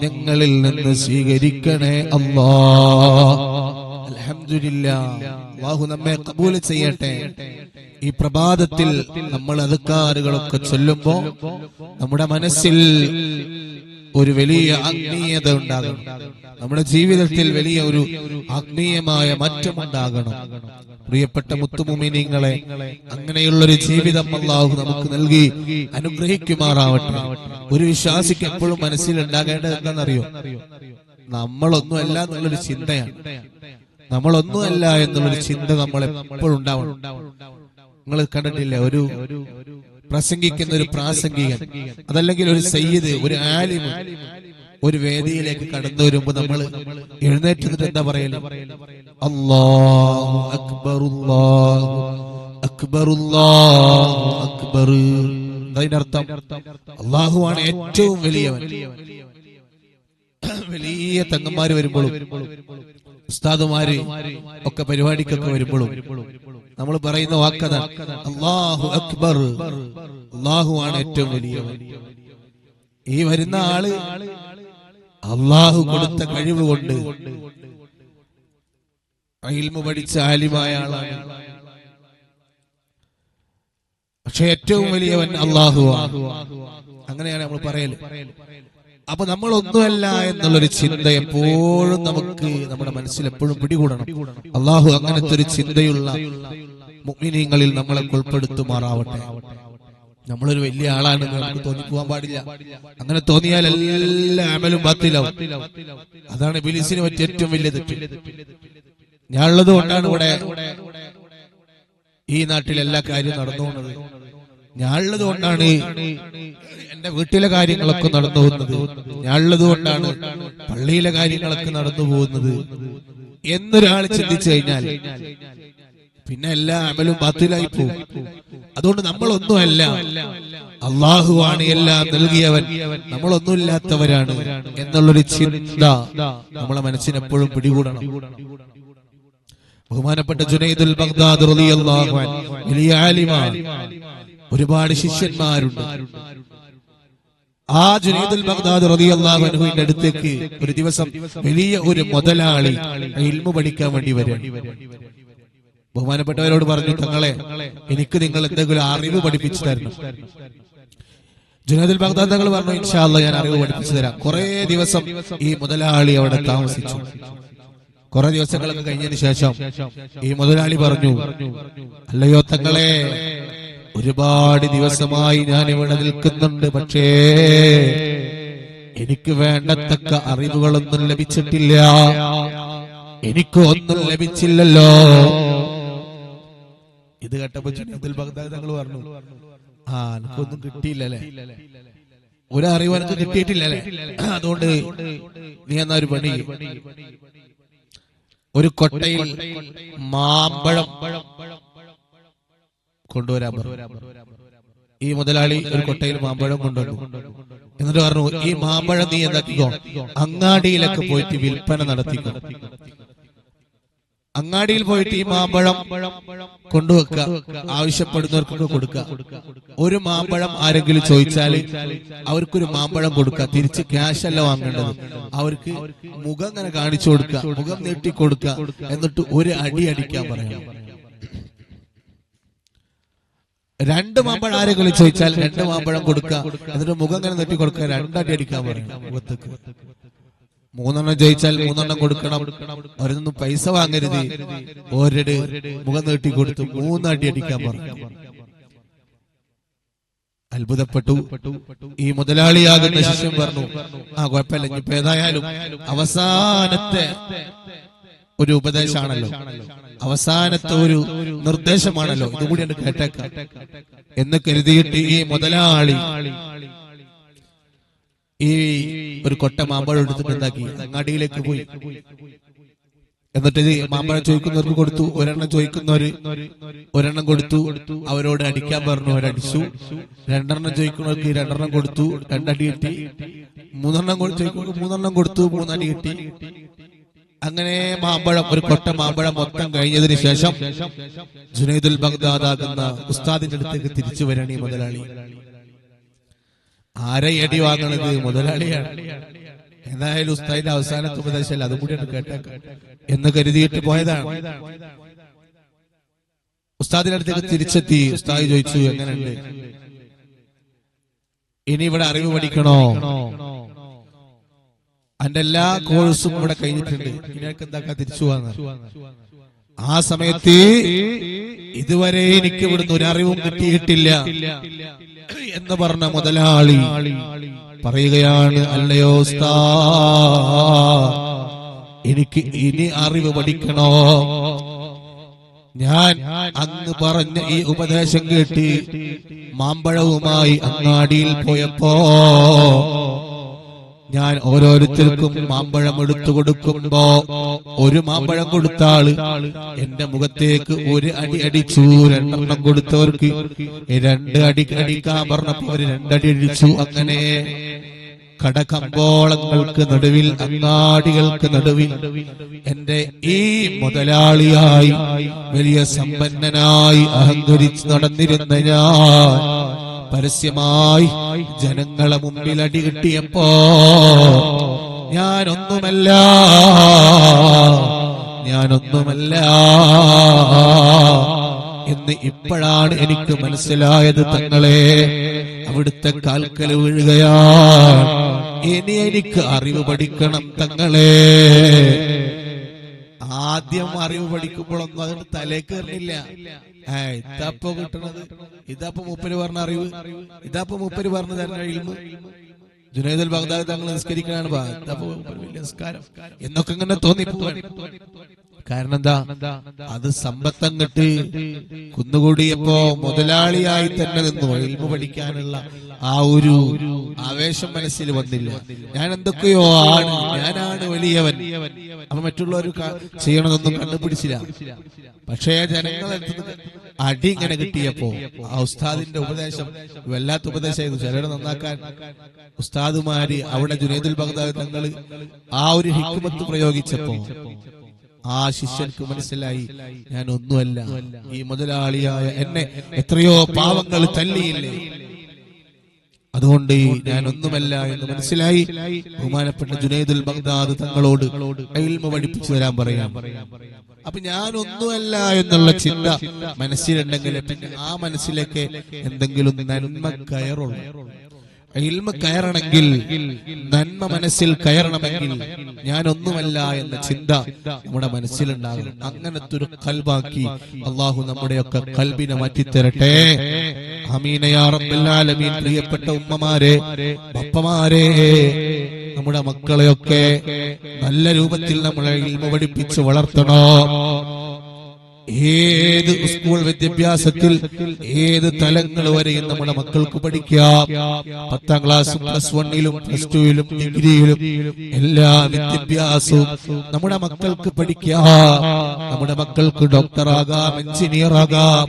ഞങ്ങളിൽ നിന്ന് സ്വീകരിക്കണേ അല്ലാഹ്. അൽഹംദുലില്ലാഹ്, അല്ലാഹു നമ്മെ ഖബൂൽ ചെയ്യട്ടെ. ഈ പ്രഭാതത്തിൽ നമ്മൾ അദ്കാറുകളൊക്കെ ചൊല്ലുമ്പോൾ നമ്മുടെ മനസ്സിൽ ഒരു വലിയ ആത്മീയത ഉണ്ടാകണം. നമ്മുടെ ജീവിതത്തിൽ വലിയ ഒരു ആത്മീയമായ മാറ്റമുണ്ടാകണം. പ്രിയപ്പെട്ട മുത്തുമുഅ്മിനീങ്ങളെ, അങ്ങനെയുള്ളൊരു ജീവിതം അല്ലാഹു നമുക്ക് നൽകി അനുഗ്രഹിക്കുമാറാവട്ടെ. ഒരു വിശ്വാസിക്ക് എപ്പോഴും മനസ്സിൽ ഉണ്ടാകേണ്ടത് എന്താണെന്നറിയോ? നമ്മളൊന്നുമല്ല എന്നുള്ളൊരു ചിന്തയാണ്. നമ്മളൊന്നുമല്ല എന്നുള്ളൊരു ചിന്ത നമ്മൾ എപ്പോഴും ഉണ്ടാവണം. നിങ്ങൾ കണ്ടിട്ടില്ലേ, ഒരു പ്രസംഗിക്കുന്ന ഒരു പ്രാസംഗികൻ, അതല്ലെങ്കിൽ ഒരു സയ്യിദ്, ഒരു ആലിം ഒരു വേദിയിലേക്ക് കടന്നു വരുമ്പോ നമ്മൾ എഴുന്നേറ്റ് എന്താ പറയല്? അല്ലാഹു അക്ബർ, അല്ലാഹു അക്ബർ, അല്ലാഹു അക്ബർ. അതിനർത്ഥം അല്ലാഹുവാണ് ഏറ്റവും വലിയവൻ. വലിയ തങ്ങന്മാര് വരുമ്പോഴും ഉസ്താദുമാര് ഒക്കെ പരിപാടിക്കൊക്കെ വരുമ്പോഴും നമ്മൾ പറയുന്ന വാക്കത അല്ലാഹു അക്ബർ, അല്ലാഹുവാണ് ഏറ്റവും വലിയവൻ. ഈ വരുന്ന ആള് അല്ലാഹു കൊടുത്ത കഴിവ് കൊണ്ട് ഇൽമു പഠിച്ച ആലിമായ ആളാണ്. പക്ഷെ ഏറ്റവും വലിയവൻ അല്ലാഹുവാണ്. അങ്ങനെയാണ് നമ്മൾ പറയല്. അപ്പൊ നമ്മൾ ഒന്നുമല്ല എന്നുള്ളൊരു ചിന്ത എപ്പോഴും നമുക്ക് നമ്മുടെ മനസ്സിൽ എപ്പോഴും പിടികൂടണം. അല്ലാഹു അങ്ങനത്തെ ഒരു ചിന്തയുള്ള മുഅ്മിനീങ്ങളിൽ നമ്മളെ ഉൾപ്പെടുത്തുമാറാവട്ടെ. നമ്മളൊരു വലിയ ആളാണെന്ന് നമുക്ക് തോന്നിപ്പോവാൻ പാടില്ല. അങ്ങനെ തോന്നിയാൽ എല്ലാ അമലും ബാത്തിലാവും. അതാണ് ഇബ്ലീസിന് പറ്റിയ ഏറ്റവും വലിയ തെറ്റ്. ഞാനുള്ളത് കൊണ്ടാണ് ഇവിടെ ഈ നാട്ടിൽ എല്ലാ കാര്യവും നടന്നുപോകുന്നത്. ഞാനുള്ളത് കൊണ്ടാണ് എന്റെ വീട്ടിലെ കാര്യങ്ങളൊക്കെ നടന്നു പോകുന്നത്. ഞാനുള്ളത് കൊണ്ടാണ് പള്ളിയിലെ കാര്യങ്ങളൊക്കെ നടന്നു പോകുന്നത് എന്നൊരാൾ ചിന്തിച്ചു കഴിഞ്ഞാൽ പിന്നെ എല്ലാ അമലും ബാത്തിലായി പോകും. അതുകൊണ്ട് നമ്മളൊന്നുമല്ല, അല്ലാഹുവാണ് എല്ലാം നൽകിയവൻ, നമ്മളൊന്നുമില്ലാത്തവരാണ് എന്നുള്ളൊരു ചിന്ത നമ്മളെ മനസ്സിന് എപ്പോഴും പിടികൂടണം. ബഹുമാനപ്പെട്ട ജുനൈദുൽ ബഗ്ദാദി റളിയല്ലാഹു അൻഹു വലിയ ആലിമാണ്. ഒരുപാട് ശിഷ്യന്മാരുണ്ട്. ആ ജുനൈദുൽ ബഗ്ദാദി റളിയല്ലാഹു അൻഹുവിന്റെ അടുത്തേക്ക് ഒരു ദിവസം വലിയ ഒരു മുതലാളി ഇൽമു പഠിക്കാൻ വേണ്ടി വരികയാണ്. ബഹുമാനപ്പെട്ടവരോട് പറഞ്ഞു, തങ്ങളെ, എനിക്ക് നിങ്ങൾ എന്തെങ്കിലും അറിവ് പഠിപ്പിച്ചു തരണം. ജുനൈദുൽ ബഗ്ദാദി തങ്ങൾ പറഞ്ഞു, ഇൻഷാ അല്ലാഹ് ഞാൻ അറിവ് പഠിപ്പിച്ചു തരാം. കുറെ ദിവസം ഈ മുതലാളി അവിടെ താമസിച്ചു. കുറെ ദിവസങ്ങളൊക്കെ കഴിഞ്ഞതിന് ശേഷം ഈ മുതലാളി പറഞ്ഞു, അല്ലയോ തങ്ങളെ, ഒരുപാട് ദിവസമായി ഞാൻ ഇവിടെ നിൽക്കുന്നുണ്ട്, പക്ഷേ എനിക്ക് വേണ്ടത്തക്ക അറിവുകളൊന്നും ലഭിച്ചിട്ടില്ല, എനിക്ക് ഒന്നും ലഭിച്ചില്ലല്ലോ. ഇത് കേട്ടപ്പോ ജുനൈദുൽ ബഗ്ദാദി തങ്ങൾ പറഞ്ഞു, എനിക്കൊന്നും കിട്ടിയില്ലല്ലേ, ഒരറിവ് എനിക്ക് കിട്ടിയിട്ടില്ലല്ലേ, അതുകൊണ്ട് നീ എന്നാ ഒരു പണി, ഒരു കൊട്ടയിൽ മാമ്പഴം കൊണ്ടുവരാൻ പറഞ്ഞു. ഈ മുതലാളി ഒരു കൊട്ടയിൽ മാമ്പഴം കൊണ്ടുവന്നു. എന്നിട്ട് പറഞ്ഞു, ഈ മാമ്പഴം നീ എന്താക്കിക്കോ, അങ്ങാടിയിലൊക്കെ പോയിട്ട് വിൽപ്പന നടത്തിക്കോ. അങ്ങാടിയിൽ പോയിട്ട് ഈ മാമ്പഴം കൊണ്ടുവെക്കുക, ആവശ്യപ്പെടുന്നവർക്കൊക്കെ കൊടുക്കുക. ഒരു മാമ്പഴം ആരെങ്കിലും ചോദിച്ചാൽ അവർക്കൊരു മാമ്പഴം കൊടുക്കുക. തിരിച്ച് ക്യാഷ് അല്ല വാങ്ങേണ്ടത്, അവർക്ക് മുഖം ഇങ്ങനെ കാണിച്ചു കൊടുക്കുക, മുഖം നീട്ടി കൊടുക്കുക. എന്നിട്ട് ഒരു അടി അടിക്കാൻ പറയാം. രണ്ട് മാമ്പഴം ആരെങ്കിലും ചോദിച്ചാൽ രണ്ട് മാമ്പഴം കൊടുക്കുക, എന്നിട്ട് മുഖം ഇങ്ങനെ നീട്ടി കൊടുക്കുക, രണ്ടടി അടിക്കാൻ പറയും മുഖത്തേക്ക്. മൂന്നെണ്ണം ചോദിച്ചാൽ മൂന്നെണ്ണം കൊടുക്കണം, അവരൊന്നും പൈസ വാങ്ങരുത്, ഒരട് മുഖം നീട്ടി കൊടുത്തു മൂന്നടി അടിക്കാൻ പറഞ്ഞു. അത്ഭുതപ്പെട്ടു. ഈ മുതലാളിയാകുന്ന ശിഷ്യൻ പറഞ്ഞു, കുഴപ്പമില്ല, ഇനിയിപ്പോ ഏതായാലും അവസാനത്തെ ഒരു ഉപദേശമാണല്ലോ, അവസാനത്തെ ഒരു നിർദ്ദേശമാണല്ലോ, ഇതുകൂടി എന്നെ കേട്ടേക്കാം എന്ന് കരുതിയിട്ട് ഈ മുതലാളി ഈ ഒരു കൊട്ട മാമ്പഴം എടുത്തിട്ട് എന്താക്കി, അങ്ങാടിയിലേക്ക് പോയി. എന്നിട്ട് മാമ്പഴം ചോദിക്കുന്നവർക്ക് കൊടുത്തു, ഒരെണ്ണം ചോദിക്കുന്നവര് ഒരെണ്ണം കൊടുത്തു, അവരോട് അടിക്കാൻ പറഞ്ഞു, അവരടിച്ചു. രണ്ടെണ്ണം ചോദിക്കുന്നവർക്ക് രണ്ടെണ്ണം കൊടുത്തു, രണ്ടടി കിട്ടി. മൂന്നെണ്ണം ചോദിക്കുന്നവർക്ക് മൂന്നെണ്ണം കൊടുത്തു, മൂന്നടി കിട്ടി. അങ്ങനെ മാമ്പഴം, ഒരു കൊട്ട മാമ്പഴം മൊത്തം കഴിഞ്ഞതിന് ശേഷം ജുനൈദുൽ ബഗ്ദാദി ആകുന്ന ഉസ്താദിന്റെ അടുത്തേക്ക് തിരിച്ചു വരാണ് ഈ മുതലാളി. ആരെ അടി വാങ്ങണത്? മുതലാളിയാണ്. ഏതായാലും ഉസ്താദിന്റെ അവസാനത്തെ ഉപദേശമല്ല, അതും കൂടി കേട്ടേക്കാം എന്ന് കരുതിയിട്ട് പോയതാണ്. ഉസ്താദിന്റെ അടുത്തേക്ക് തിരിച്ചെത്തി. ഉസ്താദ് ചോദിച്ചു, എങ്ങനെയുണ്ട്, ഇനി ഇവിടെ അറിവ് പഠിക്കണോ? അതിന്റെ എല്ലാ കോഴ്സും ഇവിടെ കഴിഞ്ഞിട്ടുണ്ട്, ഇനിയൊക്കെ എന്താക്കാ തിരിച്ചു പോകാൻ. ആ സമയത്ത് ഇതുവരെ എനിക്ക് ഇവിടുന്ന് ഒരു അറിവും കിട്ടിയിട്ടില്ല എന്ന് പറഞ്ഞ മുതലാളി പറയുകയാണ്, അല്ലയോ ഉസ്താദ്, എനിക്ക് ഇനി അറിവ് പഠിക്കണോ? ഞാൻ അന്ന് പറഞ്ഞ ഈ ഉപദേശം കേട്ട് മാമ്പഴവുമായി അങ്ങാടിയിൽ പോയപ്പോ ഞാൻ ഓരോരുത്തർക്കും മാമ്പഴം എടുത്തു കൊടുക്കുമ്പോ ഒരു മാമ്പഴം കൊടുത്ത ആള് എന്റെ മുഖത്തേക്ക് ഒരു അടി അടിച്ചു. 2 എണ്ണം കൊടുത്തവർക്ക് 2 അടി അടിക്കാൻ പറഞ്ഞപ്പോ അവര് 2 അടി അടിച്ചു. അങ്ങനെ കടകമ്പോളങ്ങൾക്ക് നടുവിൽ, അങ്ങാടികൾക്ക് നടുവിൽ എന്റെ ഈ മുതലാളിയായി വലിയ സമ്പന്നനായി അഹങ്കരിച്ച് നടന്നിരുന്ന ഞാൻ പരസ്യമായി ജനങ്ങളെ മുമ്പിൽ അടി കിട്ടിയപ്പോ ഞാനൊന്നുമല്ല എന്ന് ഇപ്പോഴാണ് എനിക്ക് മനസ്സിലായത്. തങ്ങളെ, അവിടുത്തെ കാൽക്കൽ വീഴുകയാണ്. ഇനി എനിക്ക് അറിവ് പഠിക്കണം തങ്ങളെ. ആദ്യം അറിവ് പഠിക്കുമ്പോഴൊന്നും അതുകൊണ്ട് തലേ കയറുന്നില്ല. ഇതാപ്പോ കിട്ടണത്, ഇതാപ്പോ മൂപ്പര് പറഞ്ഞ അറിവ്, ഇതാപ്പോ മൂപ്പര് പറഞ്ഞു തരുന്ന ഇൽമ്. ജുനൈദുൽ ബഗ്ദാദി തങ്ങൾ നിസ്കരിക്കാനാണ് വലിയ നിസ്കാരം എന്നൊക്കെ ഇങ്ങനെ തോന്നിപ്പോവാൻ. കാരണം എന്താ? അത് സമ്പത്തങ്ങട്ട് കുന്നുകൂടിയപ്പോ മുതലാളിയായി തന്നെ നിന്നു. ഇൽമു പഠിക്കാനുള്ള ആ ഒരു ആവേശം മനസ്സിൽ വന്നില്ല. ഞാൻ എന്തൊക്കെയോ ആണ്, ഞാനാണ് വലിയവൻ, അപ്പൊ മറ്റുള്ളവർ ചെയ്യണതൊന്നും കണ്ടുപിടിച്ചില്ല. പക്ഷേ ജനങ്ങളെടുത്ത് അടി ഇങ്ങനെ കിട്ടിയപ്പോ ആ ഉസ്താദിന്റെ ഉപദേശം വല്ലാത്ത ഉപദേശമായിരുന്നു. ചിലരെ നന്നാക്കാൻ ഉസ്താദുമാര് അവിടെ ജുനൈദുൽ ബഗ്ദാദി തങ്ങൾ ആ ഒരു ഹിക്മത്ത് പ്രയോഗിച്ചപ്പോ ആ ശിഷ്യർക്ക് മനസ്സിലായി, ഞാൻ ഒന്നുമല്ല, ഈ മുതലാളിയായ എന്നെ എത്രയോ പാവങ്ങൾ തല്ലിയില്ലേ, അതുകൊണ്ട് ഞാൻ ഒന്നുമല്ല എന്ന് മനസ്സിലായി. ബഹുമാനപ്പെട്ട ജുനൈദുൽ ബഗ്ദാദി തങ്ങളോട് ഇൽമു പഠിപ്പിച്ചു തരാൻ പറയാം. അപ്പൊ ഞാൻ ഒന്നുമല്ല എന്നുള്ള ചിന്ത മനസ്സിലുണ്ടെങ്കിൽ പിന്നെ ആ മനസ്സിലേക്ക് എന്തെങ്കിലും നന്മ കയറുള്ളൂ. ഇൽമ കയറണമെങ്കിൽ, നന്മ മനസ്സിൽ കയറണമെങ്കിൽ ഞാനൊന്നുമല്ല എന്ന ചിന്ത നമ്മുടെ മനസ്സിലുണ്ടാകണം. അങ്ങനത്തെ ഒരു കൽബാക്കി അള്ളാഹു നമ്മുടെയൊക്കെ കൽബിനെ മാറ്റിത്തരട്ടെ. ആമീൻ യാ റബ്ബൽ ആലമീൻ. പ്രിയപ്പെട്ട ഉമ്മമാരെ, പപ്പമാരെ, നമ്മുടെ മക്കളെയൊക്കെ നല്ല രൂപത്തിൽ നമ്മളെ ഇൽമ പഠിപ്പിച്ച് വളർത്തണം. ഏത് സ്കൂൾ വിദ്യാഭ്യാസത്തിൽ ഏത് തലങ്ങൾ വരെയും നമ്മുടെ മക്കൾക്ക് പഠിക്കാം. 10ാം ക്ലാസ്, +1, +2, ഡിഗ്രിയിലും എല്ലാ വിദ്യാഭ്യാസവും നമ്മുടെ മക്കൾക്ക് പഠിക്കാം. നമ്മുടെ മക്കൾക്ക് ഡോക്ടറാകാം, എഞ്ചിനീയർ ആകാം,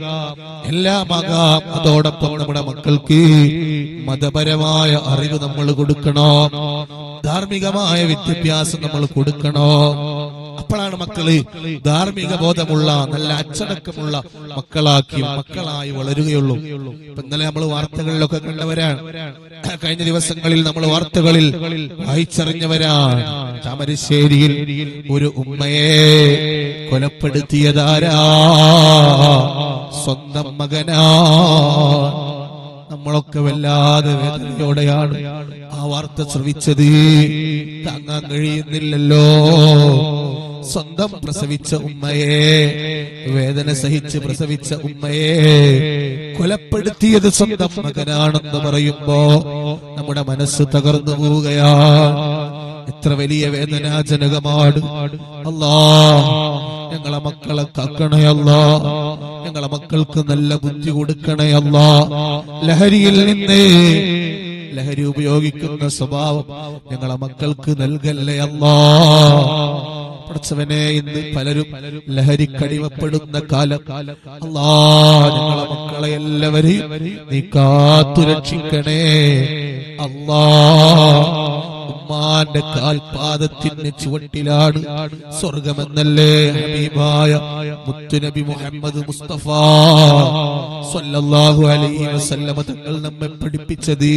എല്ലാം ആകാം. അതോടൊപ്പം നമ്മുടെ മക്കൾക്ക് മതപരമായ അറിവ് നമ്മൾ കൊടുക്കണം, ധാർമ്മികമായ വിദ്യാഭ്യാസം നമ്മൾ കൊടുക്കണം. അപ്പോഴാണ് മക്കള് ധാർമ്മിക ബോധമുള്ള നല്ല അച്ചടക്കമുള്ള മക്കളായി വളരുകയുള്ളൂ. ഇപ്പൊ ഇന്നലെ നമ്മൾ വാർത്തകളിലൊക്കെ കണ്ടവരാണ്, കഴിഞ്ഞ ദിവസങ്ങളിൽ നമ്മൾ വാർത്തകളിൽ വായിച്ചറിഞ്ഞവരാണ്. താമരശ്ശേരിയിൽ ഒരു ഉമ്മയെ കൊലപ്പെടുത്തിയതാരാ? സ്വന്തം മകനാ. നമ്മളൊക്കെ വല്ലാതെ വേദനയോടെയാണ് ആ വാർത്ത ശ്രവിച്ചത്. താങ്ങാൻ കഴിയുന്നില്ലല്ലോ. സ്വന്തം പ്രസവിച്ച ഉമ്മയെ, വേദന സഹിച്ച് പ്രസവിച്ച ഉമ്മയെ കൊലപ്പെടുത്തിയത് സ്വന്തം മകനാണെന്ന് പറയുമ്പോ നമ്മുടെ മനസ്സ് തകർന്നു പോവുകയാണ്. എത്ര വലിയ വേദനാജനകമാണ്. അല്ലാ, ഞങ്ങളെ മക്കളെ കാക്കണേ അല്ലാ. ഞങ്ങളെ മക്കൾക്ക് നല്ല ബുദ്ധി കൊടുക്കണേ അല്ലാ. ലഹരിയിൽ നിന്ന്, ലഹരി ഉപയോഗിക്കുന്ന സ്വഭാവം ഞങ്ങളെ മക്കൾക്ക് നൽകല്ലേ അല്ലാ. പഠിച്ചവനെ, ഇന്ന് പലരും ലഹരിക്കടിമപ്പെടുന്ന കാലം. അല്ലാ, ഞങ്ങളെ മക്കളെ എല്ലാവരെയും നീ കാത്തു രക്ഷിക്കണേ അല്ലാ. ഉമ്മാന്റെ കാൽപാദത്തിന് ചുവട്ടിലാണ് സ്വർഗമെന്നല്ലേ ഹബീബായ മുത്തുനബി മുഹമ്മദ് മുസ്തഫ സ്വല്ലല്ലാഹു അലൈഹി വസല്ലം തങ്ങൾ നമ്മെ പഠിപ്പിച്ചത്.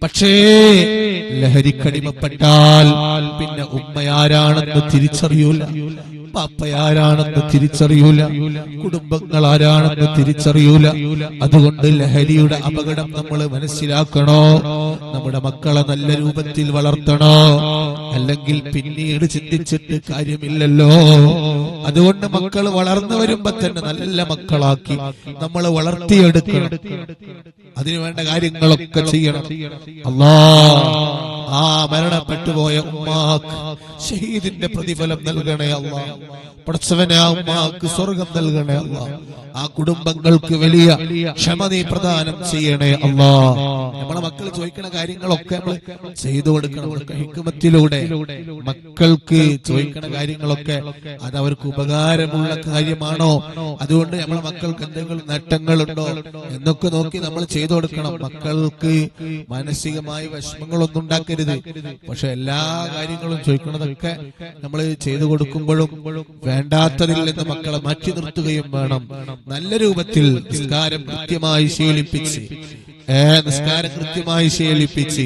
പക്ഷേ ലഹരിക്കടിമപ്പെട്ടാൽ പിന്നെ ഉമ്മയാരാണെന്ന് തിരിച്ചറിയൂല, പാപ്പയാരാണെന്ന് തിരിച്ചറിയൂല, കുടുംബങ്ങൾ ആരാണെന്ന് തിരിച്ചറിയൂല. അതുകൊണ്ട് ലഹരിയുടെ അപകടം നമ്മൾ മനസ്സിലാക്കണോ? നമ്മുടെ മക്കളെ നല്ല രൂപത്തിൽ വളർത്തണോ? അല്ലെങ്കിൽ പിന്നീട് ചിന്തിച്ചിട്ട് കാര്യമില്ലല്ലോ. അതുകൊണ്ട് മക്കൾ വളർന്നു വരുമ്പോ തന്നെ നല്ല മക്കളാക്കി നമ്മൾ വളർത്തിയെടുക്കണം. അതിനുവേണ്ട കാര്യങ്ങളൊക്കെ ചെയ്യണം. ആ മരണപ്പെട്ടുപോയ ഉമ്മാക്ക് ഷഹീദിന്റെ പ്രതിഫലം നൽകണേ അല്ലാ. പടച്ചവനെ ആ ഉമ്മാക്ക് സ്വർഗം നൽകണേ അല്ലാ. ആ കുടുംബങ്ങൾക്ക് വലിയ ക്ഷമ നീ പ്രദാനം ചെയ്യണേ അല്ലാ. നമ്മളെ മക്കൾ ചോദിക്കുന്ന കാര്യങ്ങളൊക്കെ നമ്മൾ ചെയ്തു കൊടുക്കണം. ഹിക്മത്തിലൂടെ മക്കൾക്ക് ചോദിക്കുന്ന കാര്യങ്ങളൊക്കെ അത് അവർക്ക് ഉപകാരമുള്ള കാര്യമാണോ, അതുകൊണ്ട് നമ്മളെ മക്കൾക്ക് എന്തെങ്കിലും നേട്ടങ്ങളുണ്ടോ എന്നൊക്കെ നോക്കി നമ്മൾ ചെയ്തു കൊടുക്കണം. മക്കൾക്ക് മാനസികമായ വിഷമങ്ങളൊന്നും ഉണ്ടാക്കരുത്. പക്ഷെ എല്ലാ കാര്യങ്ങളും ചോദിക്കുന്നതൊക്കെ നമ്മൾ ചെയ്തു കൊടുക്കുമ്പോഴും വേണ്ടാത്തതിൽ നിന്ന് മക്കളെ മാറ്റി നിർത്തുകയും വേണം. നല്ല രൂപത്തിൽ നിസ്കാരം കൃത്യമായി ശീലിപ്പിച്ച്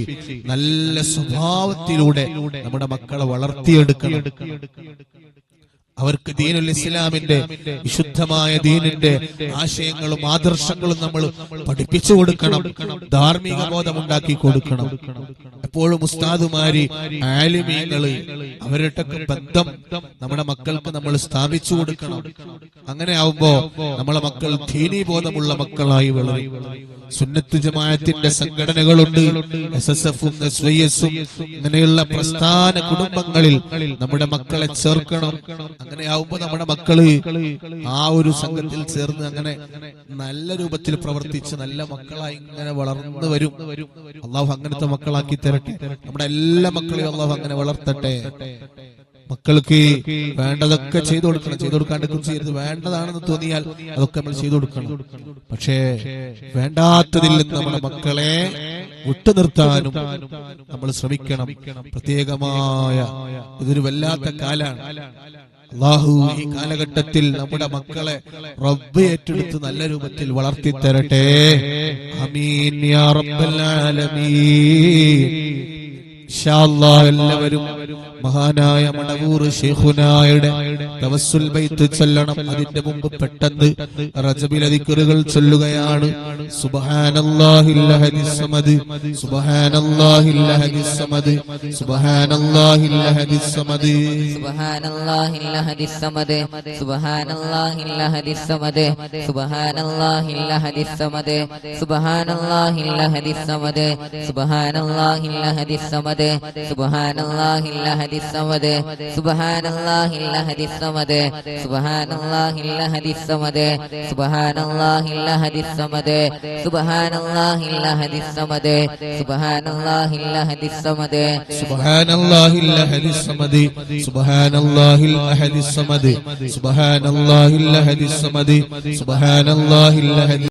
നല്ല സ്വഭാവത്തിലൂടെ നമ്മുടെ മക്കളെ വളർത്തിയെടുക്കണം. അവർക്ക് ദീനുൽ ഇസ്ലാമിന്റെ വിശുദ്ധമായ ദീനിന്റെ ആശയങ്ങളും ആദർശങ്ങളും നമ്മൾ പഠിപ്പിച്ചു കൊടുക്കണം. ധാർമ്മിക ബോധം ഉണ്ടാക്കി കൊടുക്കണം. എപ്പോഴും ഉസ്താദുമാര്, ആലിമീങ്ങള്, അവരുടെ ബന്ധം നമ്മുടെ മക്കൾക്ക് നമ്മൾ സ്ഥാപിച്ചു കൊടുക്കണം. അങ്ങനെ ആവുമ്പോ നമ്മളെ മക്കൾ ദീനീ ബോധമുള്ള മക്കളായി വളരും. സുന്നത്ത് ജമാഅത്തിന്റെ സംഘടനകളുണ്ട്, SSF-ഉം SYS-ഉം ഇങ്ങനെയുള്ള പ്രസ്ഥാന കുടുംബങ്ങളിൽ നമ്മുടെ മക്കളെ ചേർക്കണം. അങ്ങനെ ആവുമ്പോ നമ്മുടെ മക്കള് ആ ഒരു സംഘത്തിൽ ചേർന്ന് അങ്ങനെ നല്ല രൂപത്തിൽ പ്രവർത്തിച്ച് നല്ല മക്കളായി ഇങ്ങനെ വളർന്നു വരും. അള്ളാഹു അങ്ങനത്തെ മക്കളാക്കി തരട്ടെ. നമ്മുടെ എല്ലാ മക്കളെയും അള്ളാഹു അങ്ങനെ വളർത്തട്ടെ. മക്കൾക്ക് വേണ്ടതൊക്കെ ചെയ്തു കൊടുക്കണം. ചെയ്തു കൊടുക്കാണ്ട് ചെയ്യരുത്. വേണ്ടതാണെന്ന് തോന്നിയാൽ അതൊക്കെ നമ്മൾ ചെയ്തു കൊടുക്കണം. പക്ഷേ വേണ്ടാത്തതിൽ നിന്ന് നമ്മുടെ മക്കളെ വിട്ടുനിർത്താനും നമ്മൾ ശ്രമിക്കണം. പ്രത്യേകമായ ഇതൊരു വല്ലാത്ത കാലാണ്. അല്ലാഹു ഈ കാലഘട്ടത്തിൽ നമ്മുടെ മക്കളെ റബ്ബ് ഏറ്റെടുത്ത് നല്ല രൂപത്തിൽ വളർത്തി തരട്ടെ. ആമീൻ യാ റബ്ബൽ ആലമീൻ. ഇൻഷാ അല്ലാഹ് എല്ലാവരും മഹാനായ മടവൂർ ശൈഖുനായുടെ തവസ്സുൽ ബൈത്ത് ചൊല്ലണം. അതിന്റെ മുമ്പ് പെട്ടെന്ന് റജബിലെ ദിക്റുകൾ ചൊല്ലുകയാണ്. സുബ്ഹാനല്ലാഹിൽ അഹദിസ് സമദ്, സുബ്ഹാനല്ലാഹിൽ അഹദിസ് സമദ്, സുബ്ഹാനല്ലാഹിൽ അഹദിസ് സമദ്, സുബ്ഹാനല്ലാഹിൽ അഹദിസ് സമദ്, സുബ്ഹാനല്ലാഹിൽ അഹദിസ് സമദ്, സുബ്ഹാനല്ലാഹിൽ അഹദിസ് സമദ്, സുബ്ഹാനല്ലാഹിൽ അഹദിസ് സമദ്, സുബ്ഹാനല്ലാഹിൽ അഹദിസ് സമദ്, സുബ്ഹാനല്ലാഹിൽ അഹദിസ് الصمد سبحان الله الأحد الصمد سبحان الله الأحد الصمد سبحان الله الأحد الصمد سبحان الله الأحد الصمد سبحان الله الأحد الصمد سبحان الله الأحد الصمد سبحان الله الأحد الصمد سبحان الله الأحد الصمد سبحان الله الأحد